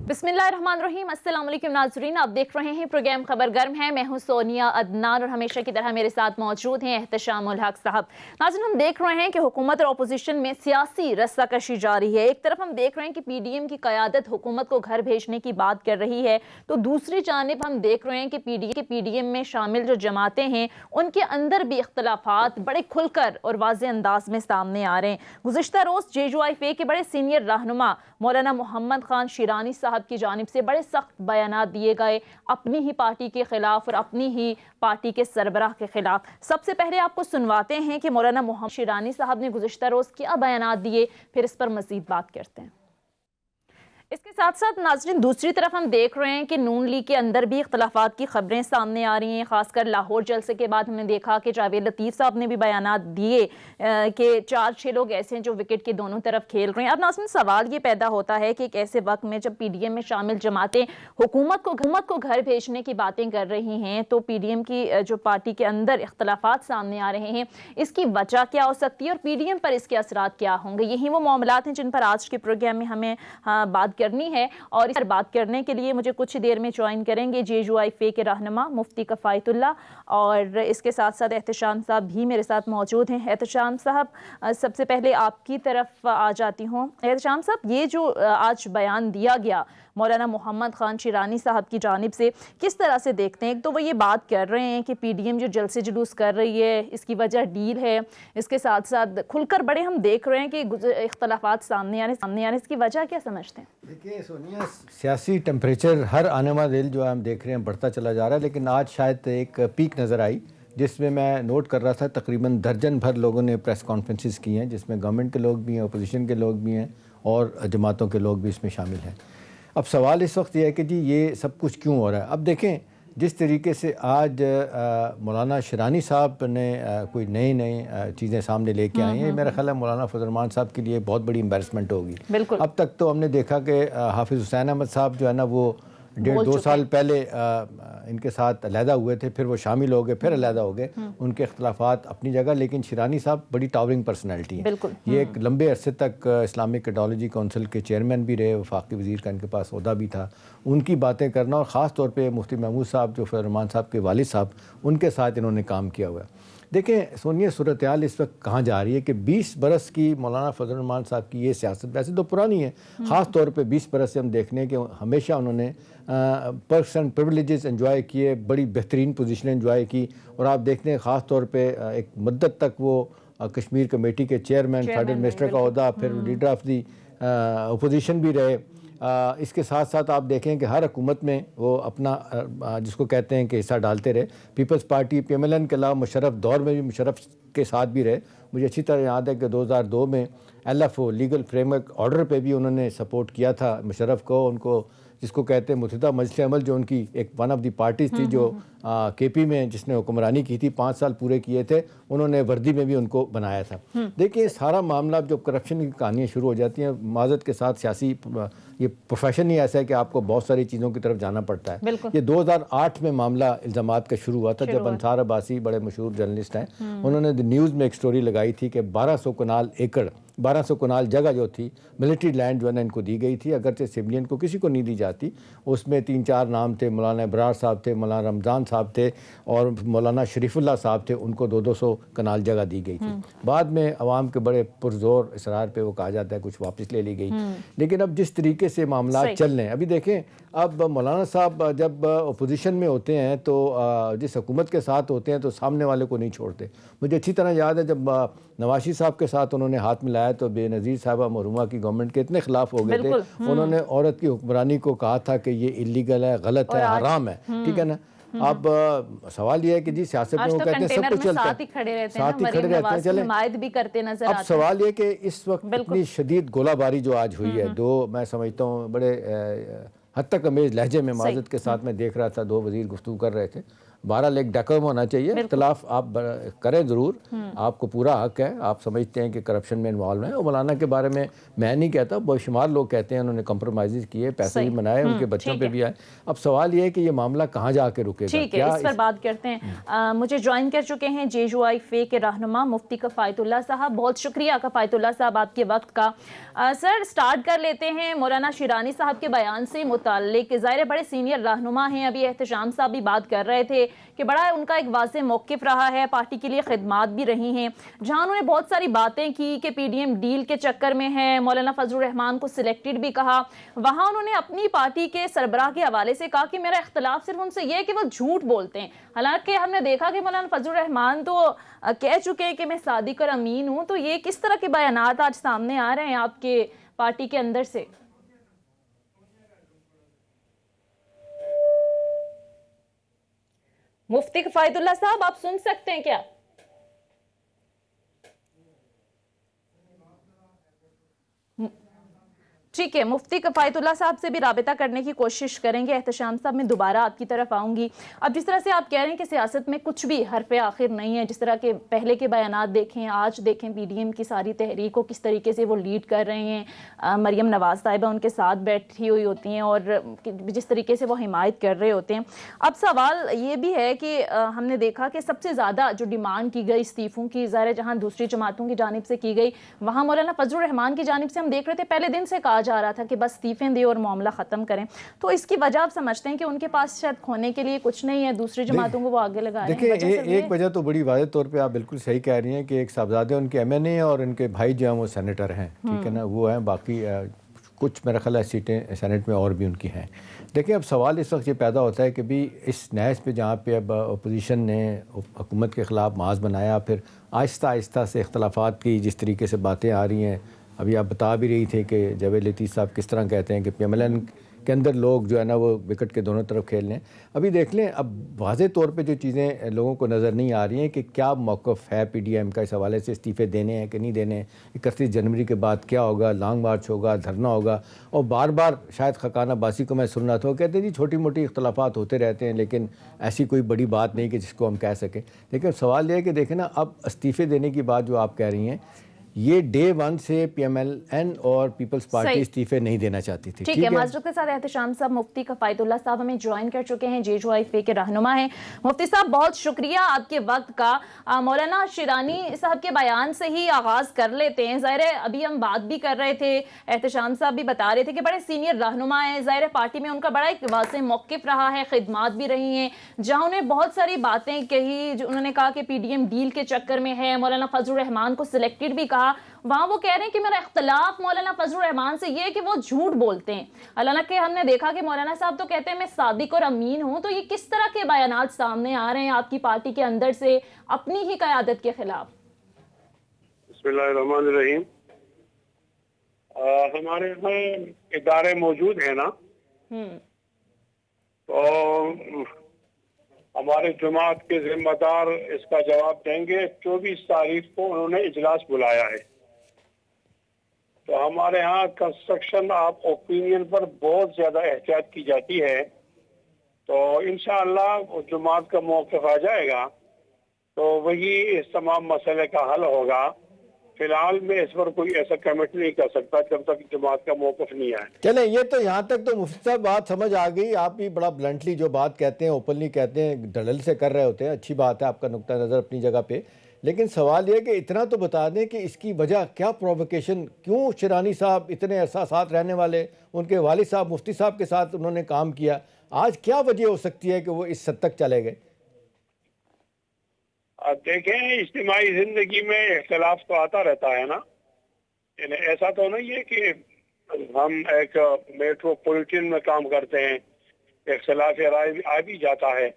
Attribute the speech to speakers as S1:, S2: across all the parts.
S1: बिस्मिल्लाहिर्रहमानिर्रहीम। अस्सलाम वालेकुम नाज़रीन, आप देख रहे हैं प्रोग्राम खबर गर्म है। मैं हूं सोनिया अदनान और हमेशा की तरह मेरे साथ मौजूद हैं एहतशाम उल हक साहब। नाज़रीन, हम देख रहे हैं कि हुकूमत और अपोजिशन में सियासी रस्साकशी जारी है। एक तरफ हम देख रहे हैं कि पीडीएम की क़यादत हुकूमत को घर भेजने की बात कर रही है, तो दूसरी जानिब हम देख रहे हैं कि पीडीएम में शामिल जो जमातें हैं उनके अंदर भी इख्तलाफात बड़े खुलकर और वाज़ेह अंदाज में सामने आ रहे हैं। गुज़िश्ता रोज़ JUIFA के बड़े सीनियर रहनुमा मौलाना मोहम्मद खान शिरानी साहब की जानिब से बड़े सख्त बयानात दिए गए अपनी ही पार्टी के खिलाफ और अपनी ही पार्टी के सरबराह के खिलाफ। सबसे पहले आपको सुनवाते हैं कि मौलाना मोहम्मद शिरानी साहब ने गुज़िश्ता रोज़ क्या बयानात दिए, फिर इस पर मज़ीद बात करते हैं। इसके साथ साथ नाज़रीन, दूसरी तरफ हम देख रहे हैं कि नून लीग के अंदर भी इख्तलाफात की खबरें सामने आ रही हैं। खासकर लाहौर जलसे के बाद हमने देखा कि जावेद लतीफ़ साहब ने भी बयानात दिए कि 4-6 लोग ऐसे हैं जो विकेट के दोनों तरफ खेल रहे हैं। अब नाज़रीन, सवाल ये पैदा होता है कि एक ऐसे वक्त में जब पीडीएम में शामिल जमातें हुकूमत को घर भेजने की बातें कर रही हैं, तो पीडीएम की जो पार्टी के अंदर इख्तलाफात सामने आ रहे हैं, इसकी वजह क्या हो सकती है और पीडीएम पर इसके असरात क्या होंगे? यही वो मामलात हैं जिन पर आज के प्रोग्राम में हमें बात करनी है। और इस पर बात करने के लिए मुझे कुछ देर में ज्वाइन करेंगे JUIFA के रहनुमा मुफ्ती कफ़ायतुल्लाह, और इसके साथ साथ एहतशाम साहब भी मेरे साथ मौजूद हैं। एहतशाम साहब, सबसे पहले आपकी तरफ आ जाती हूँ। एहतशाम साहब, ये जो आज बयान दिया गया मौलाना मोहम्मद खान शिरानी साहब की जानिब से, किस तरह से देखते हैं? तो वो ये बात कर रहे हैं कि पीडीएम जो जलसे जुलूस कर रही है इसकी वजह डील है, इसके साथ साथ खुलकर बड़े हम देख रहे हैं कि इख्तलाफात सामने आने इसकी वजह क्या समझते हैं?
S2: देखिए सोनिया, सियासी टेम्परेचर हर आने वाला दिन जो है हम देख रहे हैं बढ़ता चला जा रहा है, लेकिन आज शायद एक पीक नज़र आई जिसमें मैं नोट कर रहा था तकरीबन दर्जन भर लोगों ने प्रेस कॉन्फ्रेंसेस की हैं, जिसमें गवर्नमेंट के लोग भी हैं, अपोजिशन के लोग भी हैं और जमातों के लोग भी इसमें शामिल हैं। अब सवाल इस वक्त ये है कि जी ये सब कुछ क्यों हो रहा है? अब देखें, जिस तरीके से आज मौलाना शिरानी साहब ने कोई नई चीज़ें सामने लेके आई हैं, मेरा ख्याल है मौलाना फजल रहमान साहब के लिए बहुत बड़ी एम्बैरसमेंट होगी। अब तक तो हमने देखा कि हाफिज़ हुसैन अहमद साहब जो है ना, वो 1.5-2 साल पहले इनके साथ अलहदा हुए थे, फिर वो शामिल हो गए, फिर अलहदा हो गए, उनके इख्तलाफात अपनी जगह, लेकिन शिरानी साहब बड़ी टावरिंग पर्सनैलिटी है। ये एक लंबे अरसे तक इस्लामिक आइडियोलॉजी काउंसिल के चेयरमैन भी रहे, वफाकी वज़ीर का इनके पास ओहदा भी था। उनकी बातें करना, और ख़ास तौर पे मुफ्ती महमूद साहब जो फजल रहमान साहब के वालिद साहब, उनके साथ इन्होंने काम किया हुआ है। देखें सोनिया, सूरत हाल इस वक्त कहाँ जा रही है कि 20 बरस की मौलाना फजल रहमान साहब की ये सियासत वैसे तो पुरानी है, ख़ास तौर पे 20 बरस से हम देख रहे हैं कि हमेशा उन्होंने पर्सन प्रिविलेजेस एंजॉय किए, बड़ी बेहतरीन पोजीशन एंजॉय की, और आप देखते हैं ख़ास तौर पे एक मुद्दत तक वो कश्मीर कमेटी के चेयरमैन, फेडरल मिनिस्टर का ओहदा, फिर लीडर ऑफ दी अपोजिशन भी रहे। इसके साथ साथ आप देखें कि हर हुकूमत में वो अपना जिसको कहते हैं कि हिस्सा डालते रहे। पीपल्स पार्टी PMLN के अलावा मुशर्रफ दौर में भी मुशर्रफ के साथ भी रहे। मुझे अच्छी तरह याद है कि 2002 में LFO लीगल फ्रेमवर्क ऑर्डर पे भी उन्होंने सपोर्ट किया था मुशर्रफ को, उनको जिसको कहते हैं मुत्तहिदा मजलिस अमल, जो उनकी एक वन ऑफ दी पार्टीज़ थी जो KP में जिसने हुक्मरानी की थी, 5 साल पूरे किए थे, उन्होंने वर्दी में भी उनको बनाया था। देखिए, सारा मामला जब करप्शन की कहानियाँ शुरू हो जाती हैं, माजरत के साथ सियासी ये प्रोफेशन ही ऐसा है कि आपको बहुत सारी चीज़ों की तरफ जाना पड़ता है। ये 2008 में मामला इल्ज़ामात का शुरू हुआ था, जब अंसार अब्बासी बड़े मशहूर जर्नलिस्ट हैं, उन्होंने द न्यूज़ में एक स्टोरी लगाई थी कि 1200 कनाल जगह जो थी मिलिट्री लैंड जो है ना इनको दी गई थी, अगरचे सिविलियन को किसी को नहीं दी जाती। उसमें 3-4 नाम थे, मौलाना इब्रार साहब थे, मौलाना रमज़ान साहब थे और मौलाना शरीफुल्लाह साहब थे, उनको 200 कनाल जगह दी गई थी। बाद में अवाम के बड़े पुरजोर इसरार पे वो कहा जाता है कुछ वापस ले ली गई। लेकिन अब जिस तरीके से मामला चल रहे हैं, अभी देखें, अब मौलाना साहब जब अपोजिशन में होते हैं तो जिस हुकूमत के साथ होते हैं तो सामने वाले को नहीं छोड़ते। मुझे अच्छी तरह याद है जब नवाशी साहब के साथ उन्होंने हाथ मिलाया तो बेनज़ीर साहबा मरहुमा की गवर्नमेंट के इतने खिलाफ हो गए थे। उन्होंने औरत की हुक्मरानी को कहा था कि ये इलीगल है, गलत है, हराम है, ठीक है ना। अब सवाल ये है कि जी सियासत में वो कहते हैं सब कुछ चलता है, साथ ही खड़े रहते हैं, चले भी करते नजर आते हैं। अब सवाल ये कि इस वक्त इतनी शदीद गोलाबारी जो आज हुई है, दो मैं समझता हूँ बड़े हद तक अमेज लहजे में माजरत के साथ मैं देख रहा था, 2 वज़ीर गुफ्तगू कर रहे थे। बहरहाल एक डेकोरम होना चाहिए, इख्तलाफ आप करें ज़रूर, आपको पूरा हक है, आप समझते हैं कि करप्शन में इन्वॉल्व हैं। और मौलाना के बारे में मैं नहीं कहता, बेशुमार लोग कहते हैं उन्होंने कम्प्रोमाइज़ किए, पैसे भी बनाए, उनके बच्चों पे भी आए। अब सवाल ये है कि ये मामला कहाँ जाके रुकेगा।
S1: ठीक है, इस पर बात करते हैं। मुझे ज्वाइन कर चुके हैं JUIFA के रहनुमा मुफ्ती कफ़ायतुल्लाह साहब। बहुत शुक्रिया कफ़ायतुल्लाह साहब आपके वक्त का। सर, स्टार्ट कर लेते हैं मौलाना शिरानी साहब के बयान से मुताल्लिक। ज़ाहिर बड़े सीनियर रहनुमा हैं, अभी एहतशाम साहब भी बात कर रहे थे कि बड़ा उनका एक वाज़ेह मौक़िफ़ रहा है, पार्टी के लिए खिदमात भी रही हैं, जहाँ उन्होंने बहुत सारी बातें की कि PDM डील के चक्कर में है, मौलाना फजलुर रहमान को सिलेक्टेड भी कहा। वहाँ उन्होंने अपनी पार्टी के सरबराह के हवाले से कहा कि मेरा इख्तलाफ सिर्फ उनसे ये है कि वो झूठ बोलते हैं। हालांकि हमने देखा कि मौलाना फजलुर रहमान तो कह चुके हैं कि मैं सादिक और अमीन हूँ। तो ये किस तरह के बयानात आज सामने आ रहे हैं आपके पार्टी के अंदर से? मुफ्ती कफ़ायतुल्लाह साहब, आप सुन सकते हैं क्या? ठीक है, मुफ्ती कफ़ायतुल्लाह साहब से भी राबिता करने की कोशिश करेंगे। एहतशाम साहब, मैं दोबारा आपकी तरफ आऊँगी। अब जिस तरह से आप कह रहे हैं कि सियासत में कुछ भी हरफ़े आखिर नहीं है, जिस तरह के पहले के बयानात देखें, आज देखें PDM की सारी तहरीक को किस तरीके से वो लीड कर रहे हैं, मरियम नवाज़ साहिबा उनके साथ बैठी हुई होती हैं और जिस तरीके से वो हिमायत कर रहे होते हैं। अब सवाल ये भी है कि हमने देखा कि सबसे ज़्यादा जो डिमांड की गई इस्तीफ़ों की, ज़ाहिर जहाँ दूसरी जमातों की जानिब से की गई, वहाँ मौलाना फजलुर रहमान की जानिब से हम देख रहे थे पहले दिन से कहा जा रहा था कि बस इस्तीफे दें और मामला ख़त्म करें। तो इसकी वजह आप समझते हैं कि उनके पास शायद खोने के लिए कुछ नहीं है, दूसरी जमातों को वो आगे लगा रहे हैं?
S2: देखिए, एक वजह तो बड़ी वाज़ेह तौर पे आप बिल्कुल सही कह रही हैं कि एक साहबजादे उनके MNA और उनके भाई जो हैं वो सेनेटर हैं, ठीक है ना, वो हैं। बाकी कुछ मेरा ख्याल है सीटें सेनेट में और भी उनकी हैं। देखिए, अब सवाल इस वक्त ये पैदा होता है कि भी इस नहज पे जहाँ पे अब अपोजिशन ने हुकूमत के ख़िलाफ़ माज बनाया, फिर आहिस्ता आहिस्ता से इख्तलाफात की जिस तरीके से बातें आ रही हैं, अभी आप बता भी रही थी कि जावेद लतीफ़ साहब किस तरह कहते हैं कि PMLN के अंदर लोग जो है ना वो विकेट के दोनों तरफ खेल लें। अभी देख लें, अब वाज़े तौर पे जो चीज़ें लोगों को नज़र नहीं आ रही हैं कि क्या मौक़िफ़ है PDM का इस हवाले से, इस्तीफ़े देने हैं कि नहीं देने, 31 जनवरी के बाद क्या होगा, लॉन्ग मार्च होगा, धरना होगा। और बार बार शायद खकाना बासी को मैं सुन रहा था, वो कहते हैं जी छोटी मोटी इख्तलाफात होते रहते हैं, लेकिन ऐसी कोई बड़ी बात नहीं कि जिसको हम कह सकें। लेकिन सवाल ये है कि देखें ना, अब इस्तीफ़े देने की बात जो आप कह रही हैं, ये डे 1 से PMLN और पीपल्स पार्टी इस्तीफे नहीं देना चाहती थी।
S1: ठीक है, माजरत के साथ एहतशाम साहब, मुफ्ती कफ़ायतुल्लाह साहब हमें ज्वाइन कर चुके हैं, JUIFA के रहनुमा हैं। मुफ्ती साहब, बहुत शुक्रिया आपके वक्त का। मौलाना शिरानी साहब के बयान से ही आगाज़ कर लेते हैं। ज़ाहिर है अभी हम बात भी कर रहे थे, एहतशाम साहब भी बता रहे थे कि बड़े सीनियर रहनुमा हैं, ज़ाहिर है पार्टी में उनका बड़ा एक वाज़ेह मौक़िफ़ रहा है, खिदमात भी रही हैं, जहाँ उन्हें बहुत सारी बातें कही। जो उन्होंने कहा कि PDM डील के चक्कर में है, मौलाना फजलुर रहमान को सिलेक्टेड भी कहा। वहाँ वो कह रहे हैं कि मेरा इख्तलाफ मौलाना फजलुर रहमान से ये है कि वो झूठ बोलते हैं। हालांकि हमने देखा कि मौलाना साहब तो कहते हैं मैं सादिक और अमीन हूँ। तो ये किस तरह के बयानात सामने आ रहे हैं आपकी पार्टी के अंदर से अपनी ही क़यादत के खिलाफ?
S3: बिस्मिल्लाहिर्रहमानिर्रहीम। हमारे यहाँ इदारे मौजूद है ना, तो हमारे जमात के जिम्मेदार इसका जवाब देंगे। 24 तारीख को उन्होंने इजलास बुलाया है। तो हमारे यहाँ कंस्ट्रक्शन ऑफ ओपिनियन पर बहुत ज्यादा एहतियात की जाती है। तो इंशाअल्लाह जमात का मौक़िफ़ आ जाएगा तो वही इस तमाम मसले का हल होगा। फिलहाल मैं इस पर कोई ऐसा कमेंट नहीं कर सकता जब तक जमात का मौक़िफ़ नहीं आए।
S2: चले, ये तो यहाँ तक तो मुफ्ती साहब बात समझ आ गई। आप भी बड़ा ब्लंटली जो बात कहते हैं, ओपनली कहते हैं, धड़ल्ले से कर रहे होते हैं। अच्छी बात है, आपका नुक्ता नज़र अपनी जगह पे। लेकिन सवाल ये कि इतना तो बता दें कि इसकी वजह क्या, प्रोवोकेशन क्यों? शिरानी साहब इतने अरसा साथ रहने वाले, उनके वालिद साहब मुफ्ती साहब के साथ उन्होंने काम किया, आज क्या वजह हो सकती है कि वो इस हद तक चले गए?
S3: देखें, इज्तिमाई जिंदगी में इख्तलाफ तो आता रहता है ना। ऐसा तो नहीं है कि हम एक मेट्रोपॉलिटन में काम करते हैं, इख्तलाफ राय आ भी जाता है,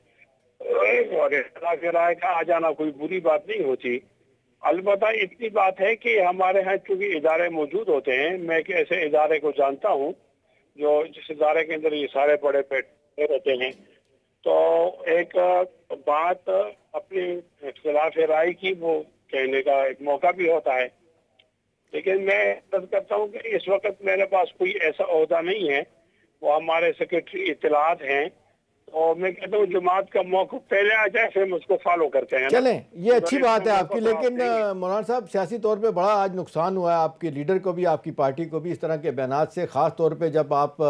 S3: और इख्तलाफ राय का आ जाना कोई बुरी बात नहीं होती। अलबत्ता इतनी बात है कि हमारे यहाँ चूंकि इदारे मौजूद होते हैं, मैं एक ऐसे इदारे को जानता हूँ जो जिस इदारे के अंदर ये सारे बड़े पैठे रहते हैं। तो एक बात अपनी इख्तिलाफ राय की वो कहने का एक मौका भी होता है। लेकिन मैं अर्ज करता हूँ कि इस वक्त मेरे पास कोई ऐसा ओहदा नहीं है। वो हमारे सेक्रेटरी इत्तलात हैं, اور میں کہتا ہوں جماعت کا موقف پہلے آ جائے پھر ہم اس کو فالو کرتے ہیں.
S2: چلیں یہ اچھی بات ہے آپ کی، لیکن مولانا صاحب سیاسی طور پہ بڑا آج نقصان ہوا ہے آپ کے لیڈر کو بھی، آپ کی پارٹی کو بھی، اس طرح کے بیانات سے، خاص طور پہ جب آپ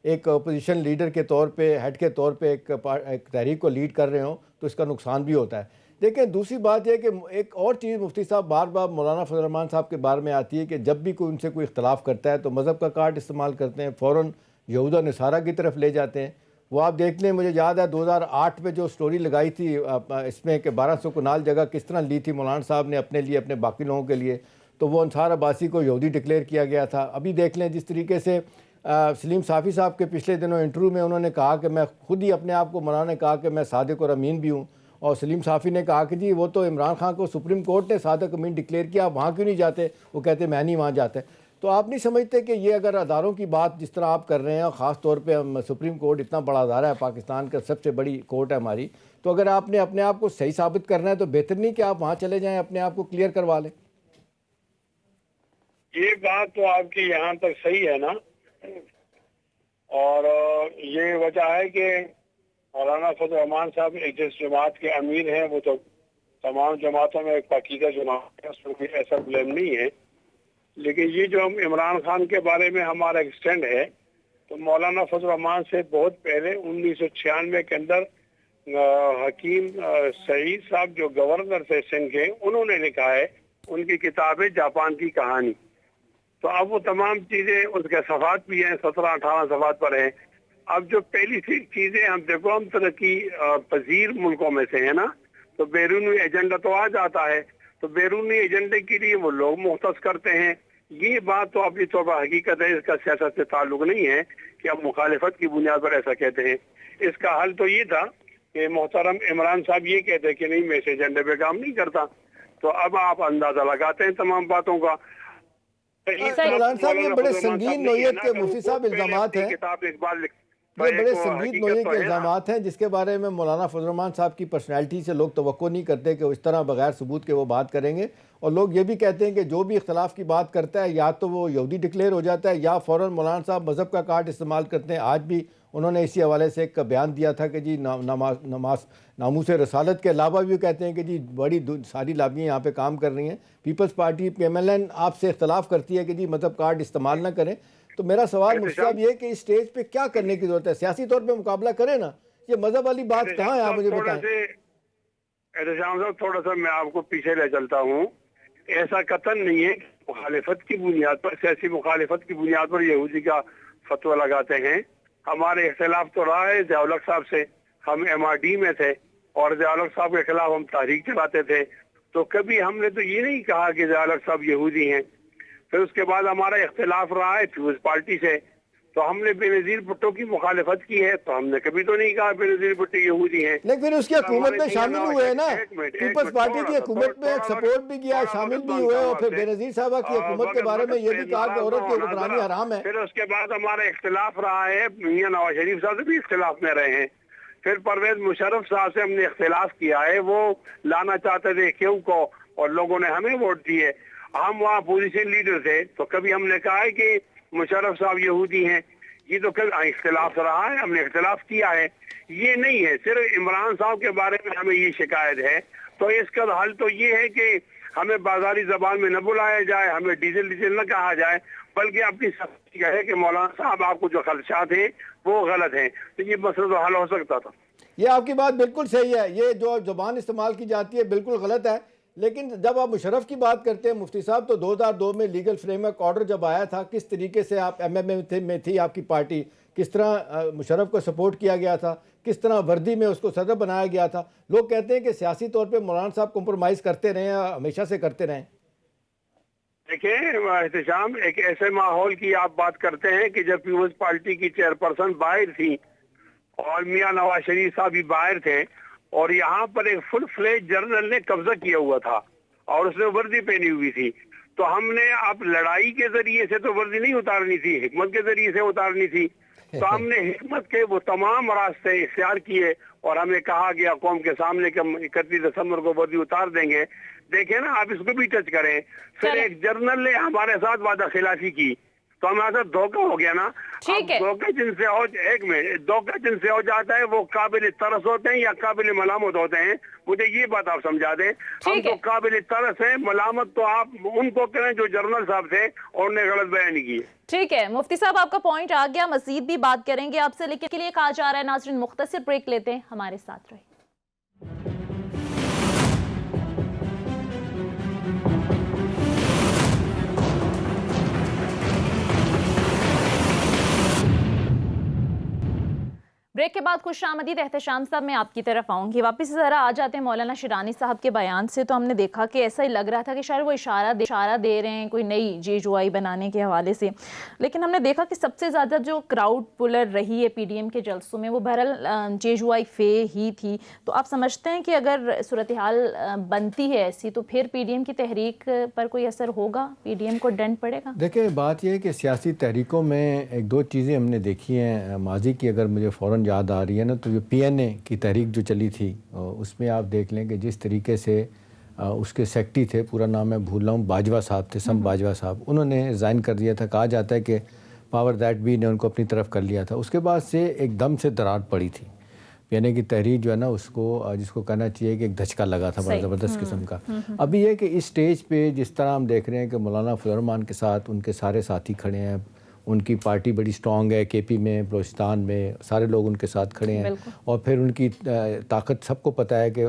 S2: ایک اپوزیشن لیڈر کے طور پہ، ہیڈ کے طور پہ ایک تحریک کو لیڈ کر رہے ہوں تو اس کا نقصان بھی ہوتا ہے. دیکھیں دوسری بات یہ کہ ایک اور چیز مفتی صاحب بار بار مولانا فضل الرحمان صاحب کے بارے میں آتی ہے کہ جب بھی کوئی ان سے کوئی اختلاف کرتا ہے تو مذہب کا کارڈ استعمال کرتے ہیں، فوراً یہود و نصارہ کی طرف لے جاتے ہیں. وہ آپ دیکھ لیں، مجھے یاد ہے 2008 میں جو سٹوری لگائی تھی اس میں کہ 1200 کنال جگہ کس طرح لی تھی مولانا صاحب نے اپنے لیے، اپنے باقی لوگوں کے لیے، تو وہ انصار عباسی کو یہودی ڈکلیئر کیا گیا تھا. ابھی دیکھ لیں جس طریقے سے سلیم صافی صاحب کے پچھلے دنوں انٹرویو میں انہوں نے کہا کہ میں خود ہی اپنے آپ کو، مولانا نے کہا کہ میں صادق اور امین بھی ہوں، اور سلیم صافی نے کہا کہ جی وہ تو عمران خان کو سپریم کورٹ نے صادق امین ڈکلیئر کیا، وہاں کیوں نہیں جاتے؟ وہ کہتے میں نہیں وہاں جاتے. تو آپ نہیں سمجھتے کہ یہ اگر اداروں کی بات جس طرح آپ کر رہے ہیں، اور خاص طور پہ ہم سپریم کورٹ اتنا بڑا ادارہ ہے، پاکستان کا سب سے بڑی کورٹ ہے ہماری، تو اگر آپ نے اپنے آپ کو صحیح ثابت کرنا ہے تو بہتر نہیں کہ آپ وہاں چلے جائیں، اپنے آپ کو کلیئر کروا لیں؟
S3: یہ بات تو آپ کی یہاں تک صحیح ہے نا، اور یہ وجہ ہے کہ مولانا فضل الرحمان صاحب ایک جس جماعت کے امیر ہیں، وہ تو تمام جماعتوں میں ایک پاکیزہ جماعت ہے، اس میں کوئی ایسا بلیم نہیں ہے. لیکن یہ جو ہم عمران خان کے بارے میں ہمارا ایک سٹینڈ ہے، تو مولانا فضل الرحمان سے بہت پہلے 1996 کے اندر حکیم سعید صاحب جو گورنر تھے سندھ کے، انہوں نے لکھا ہے ان کی کتاب ہے جاپان کی کہانی. تو اب وہ تمام چیزیں اس کے صفحات بھی ہیں، 17-18 صفحات پر ہیں. اب جو پہلی سی چیزیں ہم دیکھو، ہم ترقی پذیر ملکوں میں سے ہیں نا، تو بیرونی ایجنڈا تو آ جاتا ہے، تو بیرونی ایجنڈے کے لیے وہ لوگ مختص کرتے ہیں. یہ بات تو اپنی طور پر حقیقت ہے، اس کا سیاست سے تعلق نہیں ہے کہ ہم مخالفت کی بنیاد پر ایسا کہتے ہیں. اس کا حل تو یہ تھا کہ محترم عمران صاحب یہ کہتے کہ نہیں میں اس ایجنڈے پہ کام نہیں کرتا. تو اب آپ اندازہ لگاتے ہیں تمام باتوں کا.
S2: مولانا صاحب یہ بڑے سنگین نوعیت کے مفتی صاحب الزامات ہیں، یہ بڑے سنگین نوعیت کے الزامات ہیں جس کے بارے میں مولانا فضل الرحمان صاحب کی پرسنالٹی سے لوگ توقع نہیں کرتے کہ اس طرح بغیر ثبوت کے وہ بات کریں گے. اور لوگ یہ بھی کہتے ہیں کہ جو بھی اختلاف کی بات کرتا ہے یا تو وہ یہودی ڈکلیئر ہو جاتا ہے یا فوراً مولانا صاحب مذہب کا کارڈ استعمال کرتے ہیں. آج بھی انہوں نے اسی حوالے سے ایک بیان دیا تھا کہ جی ناموس رسالت کے علاوہ بھی کہتے ہیں کہ جی بڑی ساری لابیاں یہاں پہ کام کر رہی ہیں، پیپلز پارٹی PMLN آپ سے اختلاف کرتی ہے کہ جی مذہب کارڈ استعمال نہ کریں. تو میرا سوال مفتی صاحب یہ کہ اس سٹیج پہ کیا کرنے کی ضرورت ہے؟ سیاسی طور پہ مقابلہ کریں نا، یہ مذہب والی بات کہاں ہے؟ آپ مجھے بتائیں.
S3: احتشام صاحب تھوڑا سا میں آپ کو پیچھے لے چلتا ہوں. ایسا قطعاً نہیں ہے کہ مخالفت کی بنیاد پر، سیاسی مخالفت کی بنیاد پر یہودی کا فتویٰ لگاتے ہیں. ہمارے اختلاف تو رہا ہے ضیاء الحق صاحب سے، ہم MRD میں تھے اور ضیاء الحق صاحب کے خلاف ہم تحریک چلاتے تھے، تو کبھی ہم نے تو یہ نہیں کہا کہ ضیاء الحق صاحب یہودی ہیں. پھر اس کے بعد ہمارا اختلاف رہا ہے پیپلز پارٹی سے، تو ہم نے بے نظیر بھٹو کی مخالفت کی ہے، تو ہم نے کبھی تو نہیں کہا بے نظیر بھٹو یہودی ہیں.
S2: لیکن پھر اس کی حکومت میں شامل ہوئے ہیں نا، پیپلز پارٹی کی حکومت میں سپورٹ بھی کیا، شامل بھی ہوئے، اور پھر بے نظیر صاحبہ کی حکومت کے بارے میں یہ بھی کہا کہ عورت کی حکمرانی حرام ہے.
S3: پھر اس کے بعد ہمارا اختلاف رہا ہے، میاں نواز شریف صاحب سے بھی اختلاف میں رہے ہیں. پھر پرویز مشرف صاحب سے ہم نے اختلاف کیا ہے، وہ لانا چاہتے تھے کیوں کو، اور لوگوں نے ہمیں ووٹ دیے. ہم وہاں پوزیشن لیڈر تھے، تو کبھی ہم نے کہا ہے کہ مشرف صاحب یہودی ہیں. یہ تو کبھی اختلاف رہا ہے، ہم نے اختلاف کیا ہے. یہ نہیں ہے صرف عمران صاحب کے بارے میں ہمیں یہ شکایت ہے. تو اس کا حل تو یہ ہے کہ ہمیں بازاری زبان میں نہ بلایا جائے، ہمیں ڈیزل نہ کہا جائے، بلکہ اپنی سختی کہے کہ مولانا صاحب آپ کو جو خدشات ہیں وہ غلط ہیں. تو یہ مسئلہ تو حل ہو سکتا تھا.
S2: یہ آپ کی بات بالکل صحیح ہے، یہ جو زبان استعمال کی جاتی ہے بالکل غلط ہے. لیکن جب آپ مشرف کی بات کرتے ہیں مفتی صاحب، تو 2002 میں لیگل فریم ورک آرڈر جب آیا تھا، کس طریقے سے آپ MMM میں تھی آپ کی پارٹی، کس طرح مشرف کو سپورٹ کیا گیا تھا، کس طرح وردی میں اس کو صدر بنایا گیا تھا. لوگ کہتے ہیں کہ سیاسی طور پہ مولانا صاحب کمپرومائز کرتے رہے ہیں، ہمیشہ سے کرتے رہے.
S3: دیکھیں احتشام، ایک ایسے ماحول کی آپ بات کرتے ہیں کہ جب پیپلز پارٹی کی چیئرپرسن باہر تھی اور میاں نواز شریف صاحب بھی باہر تھے، اور یہاں پر ایک فل فلیج جنرل نے قبضہ کیا ہوا تھا اور اس نے وردی پہنی ہوئی تھی. تو ہم نے اب لڑائی کے ذریعے سے تو وردی نہیں اتارنی تھی، حکمت کے ذریعے سے اتارنی تھی. تو ہم نے حکمت کے وہ تمام راستے اختیار کیے اور ہمیں کہا گیا قوم کے سامنے کہ ہم 31 دسمبر کو وردی اتار دیں گے. دیکھیں نا، آپ اس کو بھی ٹچ کریں. پھر ایک جنرل نے ہمارے ساتھ وعدہ خلافی کی، तो हमारे साथ धोखा हो गया ना।
S1: ठीक है।
S3: धोखा जिनसे हो, एक मिनट, धोखा जिनसे हो जाता है वो काबिल तरस होते हैं या काबिल मलामत होते हैं, मुझे ये बात आप समझा दें। हम तो काबिल तरस हैं, मलामत तो आप उनको करें जो जर्नल साहब थे और उन्हें गलत बयानी की।
S1: ठीक है मुफ्ती साहब, आपका पॉइंट आ गया, मजीद भी बात करेंगे आपसे, लेकिन के लिए कहा जा रहा है नाज़रीन मुख्तसर ब्रेक लेते हैं, हमारे साथ रहे। ब्रेक के बाद खुश आमदीद एहतशाम साहब, मैं आपकी तरफ आऊँगी। वापस ज़रा आ जाते हैं मौलाना शिरानी साहब के बयान से। तो हमने देखा कि ऐसा ही लग रहा था कि शायद वो इशारा दे रहे हैं कोई नई JUI बनाने के हवाले से, लेकिन हमने देखा कि सबसे ज़्यादा जो क्राउड पुलर रही है PDM के जलसों में वो बहरहाल JUI फे ही थी। तो आप समझते हैं कि अगर सूरत हाल बनती है ऐसी तो फिर PDM की तहरीक पर कोई असर होगा, PDM को डंड पड़ेगा?
S2: देखिए, बात यह है कि सियासी तहरीकों में एक दो चीज़ें हमने देखी हैं माजी की, अगर मुझे फ़ौरन याद आ रही है ना, तो जो PNA की तहरीक जो चली थी उसमें आप देख लें कि जिस तरीके से उसके सेक्रेटरी थे, पूरा नाम मैं भूल रहा हूँ, बाजवा साहब थे, सम बाजवा साहब, उन्होंने रिज़ाइन कर दिया था। कहा जाता है कि पावर दैट बी ने उनको अपनी तरफ कर लिया था। उसके बाद से एकदम से दरार पड़ी थी। PNA की तहरीक जो है ना, उसको जिसको कहना चाहिए कि एक धचका लगा था बड़ा ज़बरदस्त किस्म का। अभी ये कि इस स्टेज पे जिस तरह हम देख रहे हैं कि मौलाना फजल रहमान के साथ उनके सारे साथी खड़े हैं, उनकी पार्टी बड़ी स्ट्रॉन्ग है, KP में, बलूचिस्तान में सारे लोग उनके साथ खड़े हैं, और फिर उनकी ताकत सबको पता है कि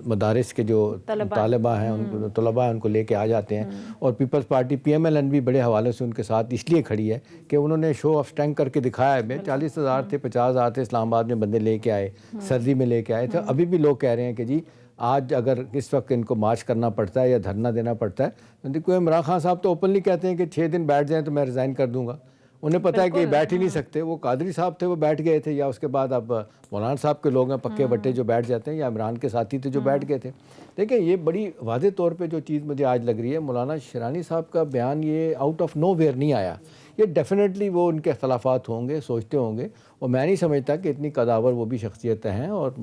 S2: मदारिस के जो तलबा हैं, तलबा हैं, उनको लेके आ जाते हैं। और पीपल्स पार्टी PMLN भी बड़े हवाले से उनके साथ इसलिए खड़ी है कि उन्होंने शो ऑफ स्ट्रेंथ करके दिखाया है। 40,000 थे, 50,000 थे, इस्लामाबाद में बंदे लेके आए, सर्दी में लेके आए थे। अभी भी लोग कह रहे हैं कि जी आज अगर इस वक्त इनको मार्च करना पड़ता है या धरना देना पड़ता है, तो देखो इमरान खान साहब तो ओपनली कहते हैं कि 6 दिन बैठ जाएं तो मैं रिज़ाइन कर दूंगा। उन्हें पता है कि बैठ ही नहीं सकते। वो कादरी साहब थे, वो बैठ गए थे, या उसके बाद अब मौलाना साहब के लोग हैं पक्के बट्टे जो बैठ जाते हैं, या इमरान के साथी थे जो बैठ गए थे। देखिए, ये बड़ी वाज़े तौर पे जो चीज़ मुझे आज लग रही है, मौलाना शिरानी साहब का बयान ये आउट ऑफ नो वेयर नहीं आया। ये डेफिनेटली वो उनके अख्तलाफात होंगे, सोचते होंगे, और मैं नहीं समझता कि इतनी कदावर वो भी शख्सियतें हैं, और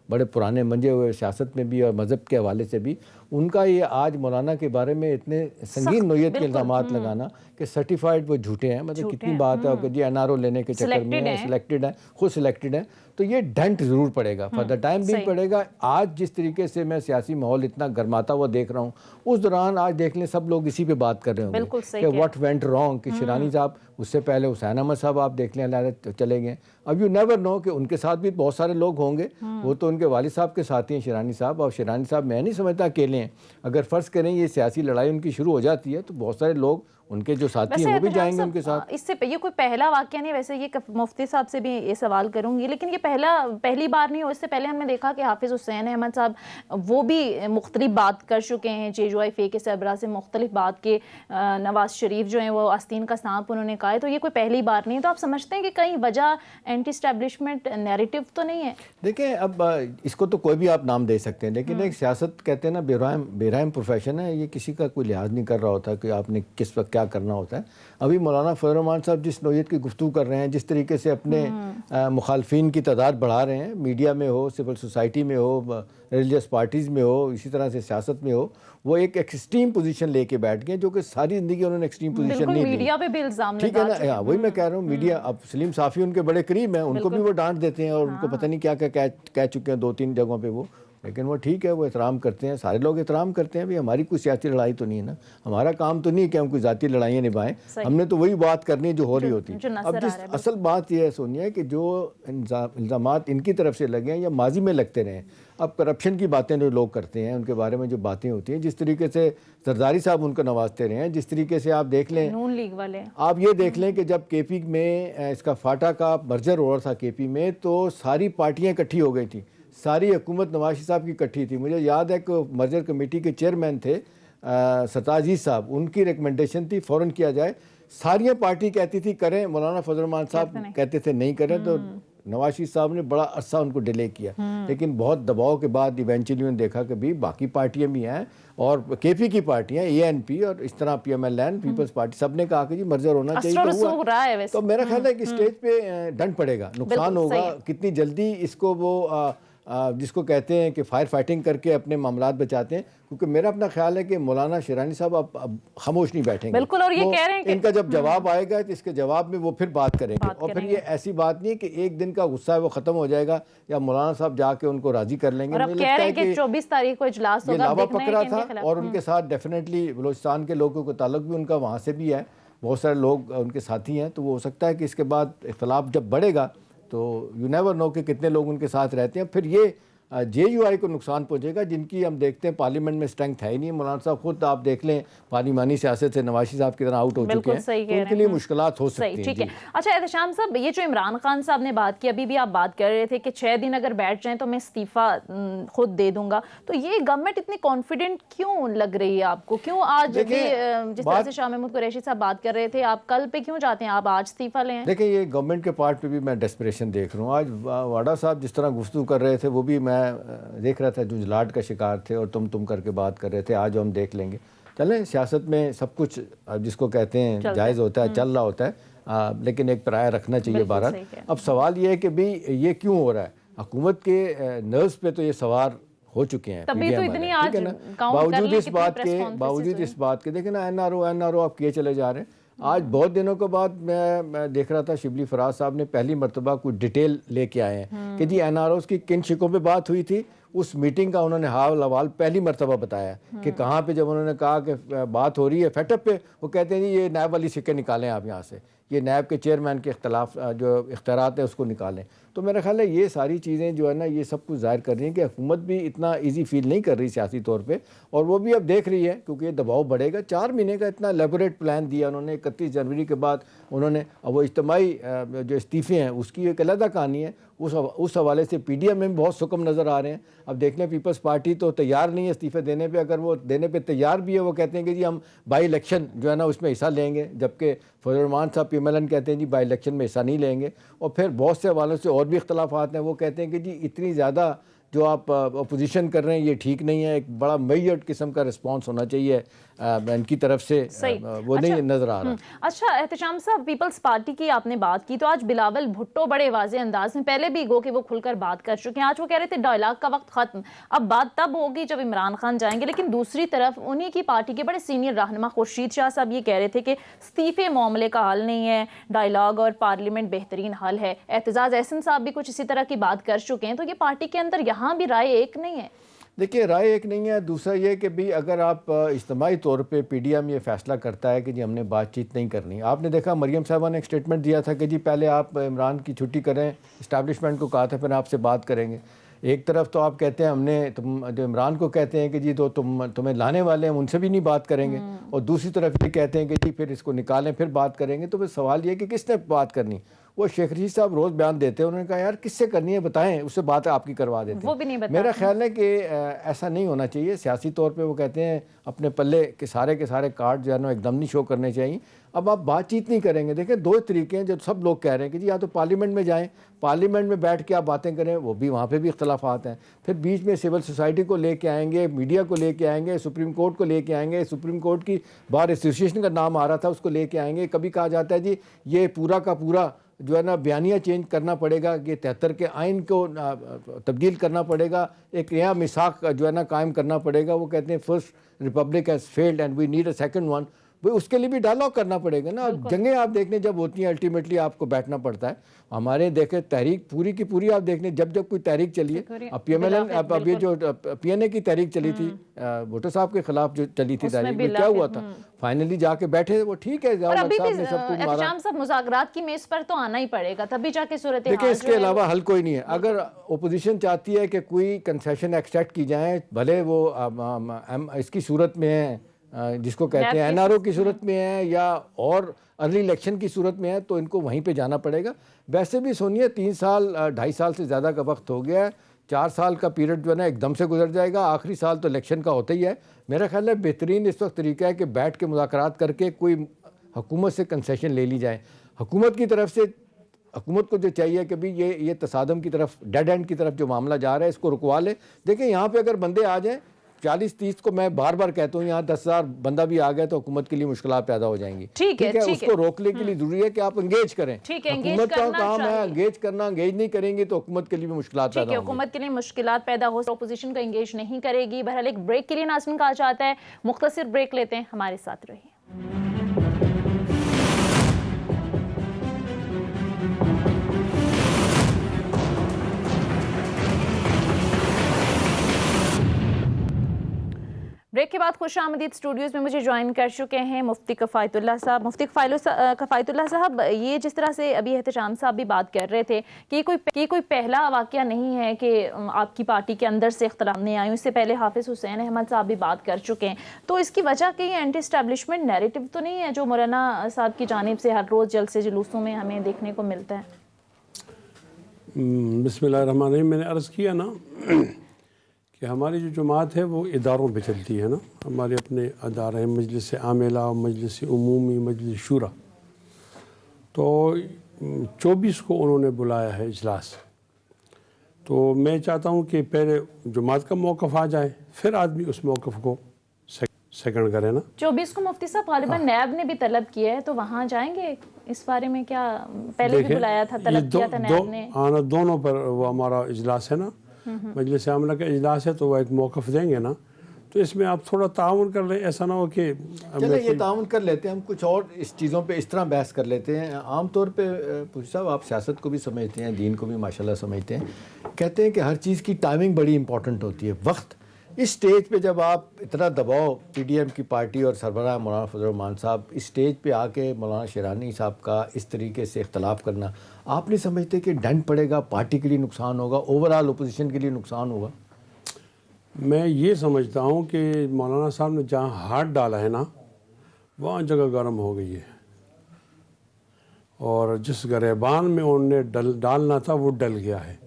S2: बड़े पुराने मंजे हुए सियासत में भी और मज़हब के हवाले से भी। उनका ये आज मौलाना के बारे में इतने संगीन नोयत के इल्ज़ामात लगाना कि सर्टिफाइड वो झूठे हैं, मतलब कितनी बात है कि जी NRO लेने के चक्कर में सिलेक्टेड है, खुद सिलेक्टेड है, तो ये डेंट ज़रूर पड़ेगा, फॉर द टाइम भी पड़ेगा। आज जिस तरीके से मैं सियासी माहौल इतना गर्माता हुआ देख रहा हूँ, उस दौरान आज देख लें सब लोग इसी पे बात कर रहे होंगे कि व्हाट वेंट रॉन्ग, कि शिरानी साहब, उससे पहले हुसैन अहमद साहब आप देख लें अलग चले गए। अब यू नेवर नो कि उनके साथ भी बहुत सारे लोग होंगे, वो तो उनके वालिद साहब के साथी हैं शिरानी साहब, और शिरानी साहब मैं नहीं समझता अकेले हैं। अगर फ़र्ज़ करें ये सियासी लड़ाई उनकी शुरू हो जाती है तो बहुत सारे लोग उनके जो साथी हैं वो भी जाएंगे उनके साथ।
S1: इससे ये कोई पहला वाक़या नहीं, वैसे ये मुफ्ती साहब से भी ये सवाल करूंगी, लेकिन ये पहली बार नहीं हो। इससे पहले हमने देखा कि हाफिज़ हुसैन अहमद साहब वो भी मुख्तलिफ बात कर चुके हैं, JUI फे के सरबराह से मुख्तलिफ बात के, नवाज शरीफ जो हैं वो आस्तीन का सांप उन्होंने कहा है, तो ये कोई पहली बार नहीं है। तो आप समझते हैं कि कहीं वजह एंटी एस्टैब्लिशमेंट नैरेटिव तो नहीं है?
S2: देखिए, अब इसको तो कोई भी आप नाम दे सकते हैं, लेकिन एक सियासत कहते हैं ना, बेरहम प्रोफेशन है, ये किसी का कोई लिहाज नहीं कर रहा होता कि आपने किस वक्त क्या करना होता है। अभी मौलाना फजल रहमान साहब जिस नोयत की गुफ्तगू कर रहे हैं, जिस तरीके से अपने मुखालफिन की तादाद बढ़ा रहे हैं, मीडिया में हो, सिविल सोसाइटी में हो, रिलीजियस पार्टीज़ में हो, इसी तरह से सियासत में हो, वो एक एक्सट्रीम पोजीशन लेके बैठ गए, जो कि सारी ज़िंदगी उन्होंने एक्सट्रीम पोजीशन नहीं ली।
S1: मीडिया पे भी इल्ज़ाम,
S2: ठीक है ना, वही मैं कह रहा हूँ। मीडिया, अब सलीम साफ़ी उनके बड़े करीब हैं, उनको भी वो डांट देते हैं, और उनको पता नहीं क्या क्या कह चुके हैं 2-3 जगहों पे वो, लेकिन वो ठीक है, वो एहतराम करते हैं, सारे लोग एहतराम करते हैं। भाई हमारी कोई सियासी लड़ाई तो नहीं है ना, हमाम काम तो नहीं है कि हम कोई ज़ाती लड़ाइयाँ निभाएं, हमने तो वही बात करनी है जो हो रही होती है। अब जिस असल बात यह है सोनिया कि जो इल्ज़ामात इनकी तरफ से लगे हैं या माजी में लगते रहे, अब करप्शन की बातें जो लोग करते हैं, उनके बारे में जो बातें होती हैं, जिस तरीके से जरदारी साहब उनको नवाजते रहे हैं, जिस तरीके से आप देख लें
S1: नून लीग वाले,
S2: आप ये देख लें कि जब KP में इसका फाटा का मर्जर हो रहा था KP में, तो सारी पार्टियाँ इकट्ठी हो गई थी, सारी हुकूमत नवाज शरीफ साहब की इकट्ठी थी। मुझे याद है कि मर्जर कमेटी के चेयरमैन थे सताजीज़ साहब, उनकी रिकमेंडेशन थी फ़ौरन किया जाए। सारियाँ पार्टी कहती थी करें, मौलाना फजल रहमान साहब कहते थे नहीं करें, तो नवाज शरीफ साहब ने बड़ा अरसा उनको डिले किया, लेकिन बहुत दबाव के बाद इवेंचुअली उन्होंने देखा कि भी बाकी पार्टियां भी हैं, और KP की पार्टियां ANP और इस तरह PMLN, पीपल्स पार्टी, सब ने कहा कि जी मर्जर होना चाहिए, तो हुआ। तो मेरा ख्याल है कि स्टेज पे दंड पड़ेगा, नुकसान होगा। कितनी जल्दी इसको वो جس کو کہتے ہیں کہ فائر فائٹنگ کر کے اپنے معاملات بچاتے ہیں، کیونکہ میرا اپنا خیال ہے کہ مولانا شیرانی صاحب اب خاموش نہیں بیٹھیں گے
S1: بالکل، اور یہ
S2: وہ
S1: کہہ رہے ہیں کہ
S2: ان کا جب جواب آئے گا تو اس کے جواب میں وہ پھر بات کریں گے، اور پھر یہ ایسی بات نہیں ہے کہ ایک دن کا غصہ ہے وہ ختم ہو جائے گا یا مولانا صاحب جا کے ان کو راضی کر لیں گے۔
S1: اور اب کہہ رہے ہیں کہ 24 تاریخ کو اجلاس ہوگا،
S2: یہ لاوا پکڑا تھا اور ان کے ساتھ ڈیفینیٹلی بلوچستان کے لوگوں کو تعلق بھی ان کا وہاں سے بھی ہے، بہت سارے لوگ ان کے ساتھی ہیں، تو وہ ہو سکتا ہے کہ اس کے بعد اختلاف جب بڑھے گا تو یو نیور نو کہ کتنے لوگ ان کے ساتھ رہتے ہیں، پھر یہ جے یو آئی کو نقصان پہنچے گا، جن کی ہم دیکھتے ہیں پارلیمنٹ میں اسٹرینتھ ہے ہی نہیں۔ مولانا صاحب خود آپ دیکھ لیں پارلیمانی سیاست سے نواز صاحب کی طرح آؤٹ ہو چکے ہیں، تو ان کے لیے مشکلات ہو سکتی ہیں۔
S1: ٹھیک ہے، اچھا احتشام صاحب، یہ جو عمران خان صاحب نے بات کی، ابھی بھی آپ بات کر رہے تھے کہ 6 دن اگر بیٹھ جائیں تو میں استعفیٰ خود دے دوں گا، تو یہ گورنمنٹ اتنی کانفیڈنٹ کیوں لگ رہی ہے آپ کو؟ کیوں آج بھی جس طرح سے شاہ محمود قریشی صاحب بات کر رہے تھے، آپ کل پہ کیوں جاتے ہیں، آپ آج استعفیٰ لیں؟
S2: دیکھیں یہ گورنمنٹ کے پارٹ پہ بھی میں ڈیسپریشن دیکھ رہا ہوں۔ آج واڈا صاحب جس طرح گفتگو کر رہے تھے وہ بھی میں دیکھ رہا تھا، جھنجھلاہٹ کا شکار تھے اور تم کر کے بات کر رہے تھے۔ آج ہم دیکھ لیں گے، چلیں سیاست میں سب کچھ جس کو کہتے ہیں جائز ہوتا ہے، چل رہا ہوتا ہے، لیکن ایک پرایہ رکھنا چاہیے بہرحال۔ اب سوال یہ ہے کہ بھی یہ کیوں ہو رہا ہے؟ حکومت کے نروس پہ تو یہ سوار ہو چکے ہیں، باوجود اس بات کے دیکھیں نا این آر او آپ کیے چلے جا رہے ہیں۔ آج بہت دنوں کے بعد میں دیکھ رہا تھا شبلی فراز صاحب نے پہلی مرتبہ کوئی ڈیٹیل لے کے آئے ہیں کہ جی این آر اوز کی کن شکوں پہ بات ہوئی تھی، اس میٹنگ کا انہوں نے حال احوال پہلی مرتبہ بتایا کہ کہاں پہ جب انہوں نے کہا کہ بات ہو رہی ہے فیٹ اپ پہ، وہ کہتے ہیں جی یہ نیب والی سکے نکالیں آپ یہاں سے، یہ نیب کے چیئرمین کے اختلاف جو اختیارات ہیں اس کو نکالیں۔ تو میرا خیال ہے یہ ساری چیزیں جو ہے نا یہ سب کچھ ظاہر کر رہی ہیں کہ حکومت بھی اتنا ایزی فیل نہیں کر رہی سیاسی طور پہ، اور وہ بھی اب دیکھ رہی ہے کیونکہ یہ دباؤ بڑھے گا۔ 4 مہینے کا اتنا لیبوریٹ پلان دیا انہوں نے، 31 جنوری کے بعد انہوں نے، اب وہ اجتماعی جو استعفے ہیں اس کی ایک علیحدہ کہانی ہے، اس حوالے سے پی ڈی ایم میں بھی بہت سکم نظر آ رہے ہیں۔ اب دیکھ لیں پیپلز پارٹی تو تیار نہیں ہے استعفے دینے پہ، اگر وہ دینے پہ تیار بھی ہے وہ کہتے ہیں کہ جی ہم بائی الیکشن جو ہے نا اس میں حصہ لیں گے، جبکہ فضل الرحمان صاحب پی ایم ایل این کہتے ہیں جی بائی الیکشن میں حصہ نہیں لیں گے۔ اور پھر بہت سے حوالوں سے اور بھی اختلافات ہیں، وہ کہتے ہیں کہ جی اتنی زیادہ جو آپ اپوزیشن کر رہے ہیں یہ ٹھیک نہیں ہے، ایک بڑا میجرڈ قسم کا رسپانس ہونا چاہیے ان کی طرف سے، وہ نہیں نظر آ رہا۔
S1: اچھا احتشام صاحب، پیپلز پارٹی کی آپ نے بات کی، تو آج بلاول بھٹو بڑے واضح انداز میں، پہلے بھی گو کہ وہ کھل کر بات کر چکے ہیں، آج وہ کہہ رہے تھے ڈائلاگ کا وقت ختم، اب بات تب ہوگی جب عمران خان جائیں گے۔ لیکن دوسری طرف انہی کی پارٹی کے بڑے سینئر رہنما خورشید شاہ صاحب یہ کہہ رہے تھے کہ استعفے معاملے کا حل نہیں ہے، ڈائلاگ اور پارلیمنٹ بہترین حل ہے۔ اعتزاز احسن صاحب بھی کچھ اسی طرح کی بات کر چکے ہیں، تو یہ پارٹی کے اندر یہاں بھی رائے ایک نہیں ہے؟
S2: دیکھیے رائے ایک نہیں ہے، دوسرا یہ کہ بھی اگر آپ اجتماعی طور پہ پی ڈی ایم یہ فیصلہ کرتا ہے کہ جی ہم نے بات چیت نہیں کرنی، آپ نے دیکھا مریم صاحبہ نے ایک سٹیٹمنٹ دیا تھا کہ جی پہلے آپ عمران کی چھٹی کریں، اسٹیبلشمنٹ کو کہا تھا پھر آپ سے بات کریں گے۔ ایک طرف تو آپ کہتے ہیں ہم نے، تم جو عمران کو کہتے ہیں کہ جی تو تمہیں لانے والے ہیں ان سے بھی نہیں بات کریں گے، اور دوسری طرف یہ کہتے ہیں کہ جی پھر اس کو نکالیں پھر بات کریں گے۔ تو پھر سوال یہ کہ کس نے بات کرنی؟ وہ شیخ رشید صاحب روز بیان دیتے ہیں، انہوں نے کہا یار کس سے کرنی ہے بتائیں، اس سے بات آپ کی کروا دیتے ہیں،
S1: وہ بھی نہیں بتاتے۔
S2: میرا خیال ہے کہ ایسا نہیں ہونا چاہیے سیاسی طور پہ۔ وہ کہتے ہیں اپنے پلے کے سارے کارڈ جو ہے نا ایک دم نہیں شو کرنے چاہیے۔ اب آپ بات چیت نہیں کریں گے، دیکھیں 2 طریقے ہیں جو سب لوگ کہہ رہے ہیں کہ جی یا تو پارلیمنٹ میں جائیں، پارلیمنٹ میں بیٹھ کے آپ باتیں کریں، وہ بھی وہاں پہ بھی اختلافات ہیں، پھر بیچ میں سول سوسائٹی کو لے کے آئیں گے، میڈیا کو لے کے آئیں گے، سپریم کورٹ کو لے کے آئیں گے، سپریم کورٹ کی بار ایسوسیشن کا نام آ رہا تھا اس کو لے کے آئیں گے۔ کبھی کہا جاتا ہے جی یہ پورا کا پورا جو ہے نا بیانیہ چینج کرنا پڑے گا، کہ 73 کے آئین کو تبدیل کرنا پڑے گا، ایک نیا میثاق جو ہے نا قائم کرنا پڑے گا۔ وہ کہتے ہیں first republic has failed and we need a second one. اس کے لیے بھی ڈائلاگ کرنا پڑے گا نا۔ جنگیں آپ دیکھنے جب ہوتی ہیں الٹیمیٹلی آپ کو بیٹھنا پڑتا ہے۔ ہمارے دیکھیں تحریک پوری کی پوری آپ دیکھنے جب کوئی تحریک چلی ہے، اب پی ایم ایل این، اب یہ جو پی این اے کی تحریک چلی تھی بھٹو صاحب کے خلاف جو چلی تھی تحریک، میں کیا ہوا تھا؟ فائنلی جا کے بیٹھے، وہ ٹھیک ہے
S1: احتشام صاحب مذاکرات کی میز پر تو آنا ہی پڑے گا، تبھی جا کے صورتحال۔
S2: دیکھیں اس کے علاوہ حل کوئی نہیں ہے۔ اگر اپوزیشن چاہتی ہے کہ کوئی کنسیشن ایکسٹریکٹ کی جائیں، بھلے وہ اس کی صورت میں ہے جس کو کہتے ہیں این آر او کی صورت میں ہے یا اور ارلی الیکشن کی صورت میں ہے، تو ان کو وہیں پہ جانا پڑے گا۔ ویسے بھی سونیے 3 سال 2.5 سال سے زیادہ کا وقت ہو گیا ہے، 4 سال کا پیریڈ جو ہے نا ایک دم سے گزر جائے گا، آخری سال تو الیکشن کا ہوتا ہی ہے۔ میرا خیال ہے بہترین اس وقت طریقہ ہے کہ بیٹھ کے مذاکرات کر کے کوئی حکومت سے کنسیشن لے لی جائے۔ حکومت کی طرف سے حکومت کو جو چاہیے کہ بھی یہ تصادم کی طرف، ڈیڈ اینڈ کی طرف جو معاملہ جا رہا ہے اس کو رکوا لے۔ دیکھیں یہاں پہ اگر بندے آ جائیں 40-30 को मैं बार बार कहता हूँ, यहाँ 10,000 बंदा भी आ गया तो हुकूमत के लिए मुश्किलात पैदा हो जाएंगी।
S1: ठीक है,
S2: उसको रोकने के लिए जरूरी है कि आप एंगेज करें। हुकूमत का काम है एंगेज करना, एंगेज नहीं करेंगे तो हुकूमत के लिए भी मुश्किलात पैदा होंगी।
S1: हुकूमत के लिए मुश्किलात पैदा हो, अपोजिशन को एंगेज नहीं करेगी। बहरहाल एक ब्रेक के लिए नाज़रीन कहा जाता है, मुख्तसर ब्रेक लेते हैं, हमारे साथ रहिए। ब्रेक के बाद खुश आमदीद। स्टूडियोज़ में मुझे ज्वाइन कर चुके हैं मुफ्ती कफ़ायतुल्लाह साहब। मुफ्ती कफ़ायतुल्लाह साहब, ये जिस तरह से अभी एहतशाम साहब भी बात कर रहे थे कि कोई पहला वाक़या नहीं है कि आपकी पार्टी के अंदर से इख्तलाफ नहीं आए, इससे पहले हाफिज़ हुसैन अहमद साहब भी बात कर चुके हैं, तो इसकी वजह कि एंटी एस्टैब्लिशमेंट नैरेटिव तो नहीं है जो मौलाना साहब की जानिब से हर रोज़ जलसे जुलूसों में हमें देखने को मिलता है?
S4: बिस्मिल्लाहिर्रहमानिर्रहीम। मैंने अर्ज़ किया ना कि हमारी जो जमात है वो इदारों पे चलती है ना, हमारे अपने अदारे हैं, मजलिस आमिला, मजलिस उमूमी, मजलिस शूरा। तो 24 को उन्होंने बुलाया है इजलास, तो मैं चाहता हूँ कि पहले जमात का मौक़िफ़ आ जाए, फिर आदमी उस मौक़िफ़ को सेकंड करे ना।
S1: 24 को मुफ्ती साहब गालिबन नैब ने भी तलब किया है, तो वहाँ जाएंगे? इस बारे में क्या पहले भी बुलाया था, तलब किया था नैब ने?
S4: हाँ, दोनों पर वो हमारा इजलास है ना, मजलिस आमला का इजलास है, तो वो एक मौक़िफ़ देंगे ना, तो इसमें आप थोड़ा ताउन कर लें। ऐसा ना हो कि
S2: चले ये ताउन कर लेते हैं, हम कुछ और इस चीज़ों पे इस तरह बहस कर लेते हैं। आम तौर पे मुफ्ती साहब आप सियासत को भी समझते हैं, दीन को भी माशाल्लाह समझते हैं, कहते हैं कि हर चीज़ की टाइमिंग बड़ी इंपॉर्टेंट होती है, वक्त। इस स्टेज पे जब आप इतना दबाव PDM की पार्टी और सरबराह मौलाना फजल रहमान साहब इस स्टेज पे आके मौलाना शेरानी साहब का इस तरीके से इख्तलाफ करना, आप नहीं समझते कि डंड पड़ेगा, पार्टी के लिए नुकसान होगा, ओवरऑल अपोजिशन के लिए नुकसान होगा?
S4: मैं ये समझता हूँ कि मौलाना साहब ने जहाँ हाथ डाला है ना, वहाँ जगह गर्म हो गई है, और जिस गरेबान में उन्होंने डालना था वो डल गया है।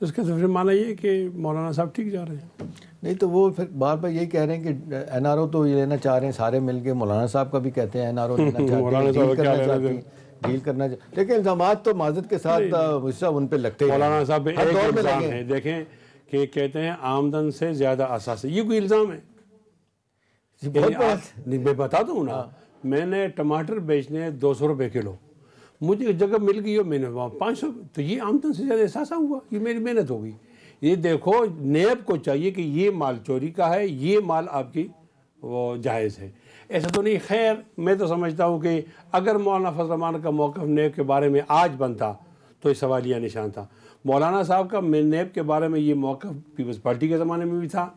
S4: तो इसका तो फिर माना ये कि मौलाना साहब ठीक जा रहे हैं।
S2: नहीं तो वो फिर बार बार यही कह रहे हैं कि NRO तो ये लेना चाह रहे हैं सारे मिलके, मौलाना साहब का भी कहते हैं NRO लेना चाहते हैं, डील करना चाहते, लेकिन इल्ज़ामात तो माज़रत के साथ उन पे लगते हैं। मौलाना साहब
S4: एक इल्ज़ाम है, देखें कि कहते हैं आमदन से ज़्यादा असास, ये कोई इल्ज़ाम है? मैं बता दूँ ना, मैंने टमाटर बेचने 200 रुपये किलो, मुझे एक जगह मिल गई हो, मैंने वहाँ 500, तो ये आमदन से ज़्यादा एहसास हुआ, ये मेरी मेहनत हो गई। ये देखो, नेब को चाहिए कि ये माल चोरी का है, ये माल आपकी वो जायज़ है, ऐसा तो नहीं। खैर, मैं तो समझता हूँ कि अगर मौलाना फजल रहमान का मौक़िफ़ नेब के बारे में आज बनता तो ये सवालिया निशान था। मौलाना साहब का नेब के बारे में ये मौक़िफ़ पीपल्स पार्टी के ज़माने में भी था,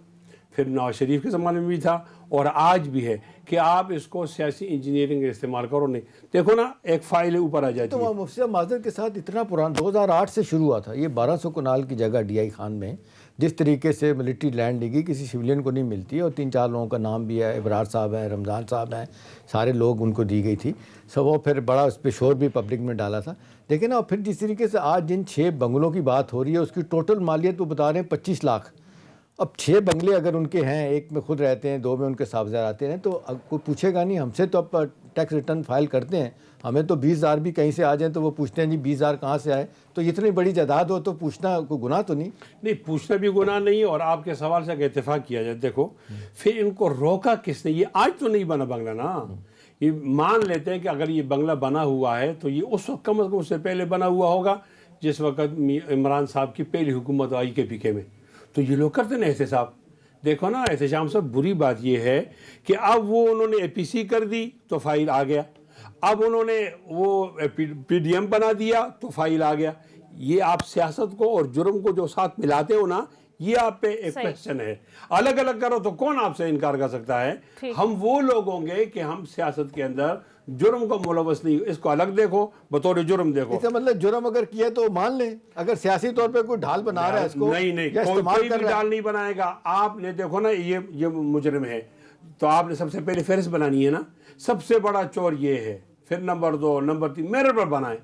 S4: फिर नवाज शरीफ के ज़माने में भी था, और आज भी है कि आप इसको सियासी इंजीनियरिंग इस्तेमाल करो। नहीं, देखो ना, एक फाइल ऊपर आ जाती है।
S2: तो मुफ्ती साहब माज़रत के साथ इतना पुराना 2008 से शुरू हुआ था, ये 1200 कनाल की जगह DI खान में जिस तरीके से मिलिट्री लैंड ली गई, किसी सिविलियन को नहीं मिलती, और 3-4 लोगों का नाम भी है, इबरार साहब हैं, रमज़ान साहब हैं, सारे लोग उनको दी गई थी सब। वो फिर बड़ा उस पर शोर भी पब्लिक में डाला था, देखिए ना। और फिर जिस तरीके से आज जिन 6 बंगलों की बात हो रही है, उसकी टोटल मालियत वो बता रहे हैं 25 लाख। अब 6 बंगले अगर उनके हैं, एक में खुद रहते हैं, 2 में उनके साहबजाद आते हैं, तो कोई पूछेगा नहीं हमसे। तो अब टैक्स रिटर्न फाइल करते हैं, हमें तो 20,000 भी कहीं से आ जाए तो वो पूछते हैं जी 20,000 कहाँ से आए। तो इतनी बड़ी जायदाद हो तो पूछना कोई गुनाह तो नहीं?
S4: नहीं, पूछना भी गुनाह नहीं, और आपके सवाल से अगर इत्तेफाक किया जाए, देखो फिर इनको रोका किसने? ये आज तो नहीं बना बंगला ना, ये मान लेते हैं कि अगर ये बंगला बना हुआ है तो ये उस वक्त कम अज़ कम उससे पहले बना हुआ होगा जिस वक्त इमरान साहब की पहली हुकूमत आई के PK में। तो ये लोग करते ना एहतसाब। देखो ना एहतशाम साहब, बुरी बात ये है कि अब वो उन्होंने APC कर दी तो फाइल आ गया, अब उन्होंने वो PDM बना दिया तो फाइल आ गया। ये आप सियासत को और जुर्म को जो साथ मिलाते हो ना, ये आप पे एक क्वेश्चन है। अलग अलग करो तो कौन आपसे इनकार कर सकता है? हम वो लोग होंगे कि हम सियासत के अंदर जुर्म को मुलवस नहीं, इसको अलग देखो, बतौर जुर्म देखो।
S2: इसका मतलब जुर्म अगर किया तो मान लें, अगर सियासी तौर पे कोई ढाल बना रहा है इसको।
S4: नहीं, कोई भी ढाल नहीं बनाएगा। आपने देखो ना, ये मुजरिम है तो आपने सबसे पहले फहरिस्त बनानी है ना, सबसे बड़ा चोर ये है, फिर नंबर 2, नंबर 3 मेरे पर बनाए।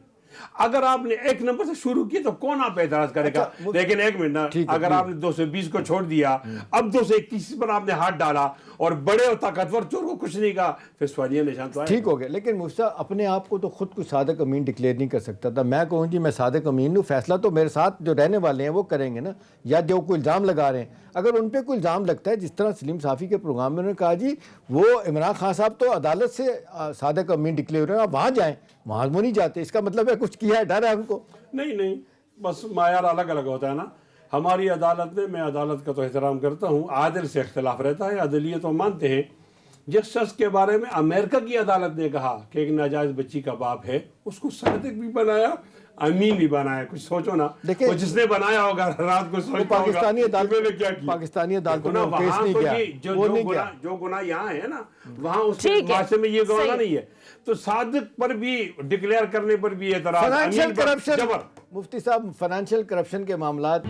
S4: अगर आपने 1 नंबर से शुरू की तो कौन आप पे एतराज करेगा? लेकिन 1 मिनट ना, अगर आपने 220 को छोड़ दिया, अब 221 पर आपने हाथ डाला اور بڑے اور طاقتور چور کو کچھ نہیں کہا، پھر سوالیہ نشان تو آیا۔
S2: ٹھیک ہو گیا، لیکن مفتی صاحب اپنے آپ کو تو خود کو صادق امین ڈکلیئر نہیں کر سکتا تھا۔ میں کہوں جی میں صادق امین ہوں، فیصلہ تو میرے ساتھ جو رہنے والے ہیں وہ کریں گے نا، یا جو کوئی الزام لگا رہے ہیں اگر ان پہ کوئی الزام لگتا ہے، جس طرح سلیم صافی کے پروگرام میں انہوں نے کہا جی وہ عمران خان صاحب تو عدالت سے صادق امین ڈکلیئر ہوئے ہیں، آپ وہاں جائیں، وہاں وہ نہیں جاتے، اس کا مطلب ہے کچھ کیا ہے، ڈر ہے ان کو؟
S4: نہیں، بس معیار الگ الگ ہوتا ہے نا۔ ہماری عدالت میں عدالت کا تو احترام کرتا ہوں، عادل سے اختلاف رہتا ہے، عدلیت تو مانتے ہیں۔ جس شخص کے بارے میں امریکہ کی عدالت نے کہا کہ ایک ناجائز بچی کا باپ ہے، اس کو صادق بھی بنایا، امین بھی بنایا۔ کچھ سوچو نا، وہ جس نے بنایا ہوگا رات کو سوچتا ہوگا
S2: پاکستانی عدالت
S4: میں کیا کیا۔
S2: پاکستانی عدالتوں میں کیس نہیں کیا، وہ نہیں کیا،
S4: جو گناہ یہاں ہے نا وہاں اس کے معاشرے میں یہ گناہ نہیں ہے۔ تو صادق پر بھی ڈکلیئر کرنے پر بھی اعتراض،
S2: فائنینشیل کرپشن، مفتی صاحب فائنینشیل کرپشن کے معاملات